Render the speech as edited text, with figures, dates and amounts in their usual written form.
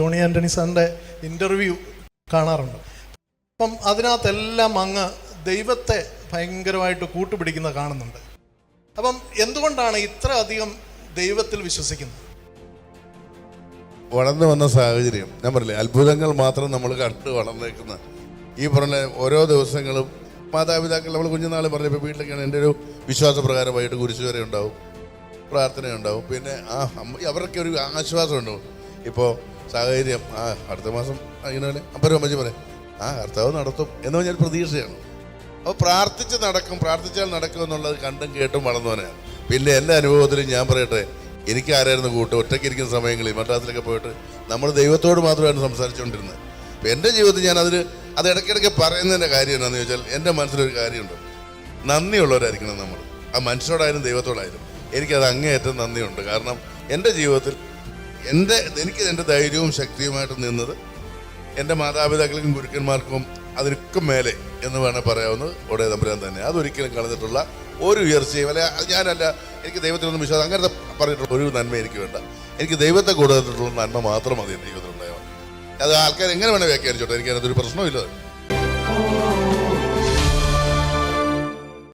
Johnny Antony സാറിൻ്റെ interview കാണാറുണ്ട്. അപ്പം അതിനകത്തെല്ലാം അങ്ങ് ദൈവത്തെ ഭയങ്കരമായിട്ട് കൂട്ടുപിടിക്കുന്ന കാണുന്നുണ്ട്. അപ്പം എന്തുകൊണ്ടാണ് ഇത്ര അധികം ദൈവത്തിൽ വിശ്വസിക്കുന്നത്? വളർന്നു വന്ന സാഹചര്യം, ഞാൻ പറഞ്ഞില്ലേ, അത്ഭുതങ്ങൾ മാത്രം നമ്മൾ കണ്ട് വളർന്നേക്കുന്ന ഈ പറഞ്ഞ ഓരോ ദിവസങ്ങളും മാതാപിതാക്കൾ നമ്മൾ കുഞ്ഞുനാൾ പറഞ്ഞപ്പോൾ വീട്ടിലൊക്കെയാണ് എൻ്റെ ഒരു വിശ്വാസപ്രകാരം വൈകിട്ട് കുരിശ് വരെ ഉണ്ടാവും, പ്രാർത്ഥനയുണ്ടാവും. പിന്നെ അവർക്ക് ഒരു ആശ്വാസമുണ്ടാവും. ഇപ്പോൾ സാഹചര്യം അടുത്ത മാസം ഇങ്ങനെ അമ്പരം അമ്മച്ചി പറയും കർത്താവ് നടത്തും എന്ന് പറഞ്ഞാൽ പ്രതീക്ഷയാണ്. അപ്പോൾ പ്രാർത്ഥിച്ചാൽ നടക്കും എന്നുള്ളത് കണ്ടും കേട്ടും വളർന്നവനാണ്. പിന്നെ എൻ്റെ അനുഭവത്തിൽ ഞാൻ പറയട്ടെ, എനിക്ക് ആരായിരുന്നു കൂട്ട് ഒറ്റയ്ക്ക് ഇരിക്കുന്ന സമയങ്ങളിൽ മദ്രാസിലൊക്കെ പോയിട്ട് നമ്മൾ ദൈവത്തോട് മാത്രമായിരുന്നു സംസാരിച്ചുകൊണ്ടിരുന്നത്. അപ്പം എൻ്റെ ജീവിതത്തിൽ ഞാൻ അത് ഇടയ്ക്കിടയ്ക്ക് പറയുന്നതിൻ്റെ കാര്യം എന്താണെന്ന് ചോദിച്ചാൽ, എൻ്റെ മനസ്സിലൊരു കാര്യമുണ്ട്, നന്ദിയുള്ളവരായിരിക്കണം നമ്മൾ. ആ മനുഷ്യരോടായാലും ദൈവത്തോടായാലും എനിക്കത് അങ്ങേയറ്റം നന്ദിയുണ്ട്. കാരണം എൻ്റെ ജീവിതത്തിൽ എനിക്ക് എൻ്റെ ധൈര്യവും ശക്തിയുമായിട്ട് നിന്നത് എൻ്റെ മാതാപിതാക്കൾക്കും ഗുരുക്കന്മാർക്കും അതിനൊക്കെ മേലെ എന്ന് വേണേൽ പറയാവുന്നത് ഒടേ തമ്പുരാൻ തന്നെ. അതൊരിക്കലും കളഞ്ഞിട്ടുള്ള ഒരു ഉയർച്ചയും അല്ല, ഞാനല്ല, എനിക്ക് ദൈവത്തിനൊന്നും വിശ്വാസം അങ്ങനത്തെ പറഞ്ഞിട്ടുള്ള ഒരു നന്മ എനിക്ക് വേണ്ട. എനിക്ക് ദൈവത്തെ കൊടുത്തിട്ടുള്ള നന്മ മാത്രം മതി എൻ്റെ ജീവിതത്തിൽ ഉണ്ടായാൽ. അത് ആൾക്കാർ എങ്ങനെ വേണേൽ വ്യാഖ്യാനിച്ചോട്ടെ, എനിക്കതിനകത്തൊരു പ്രശ്നമില്ല.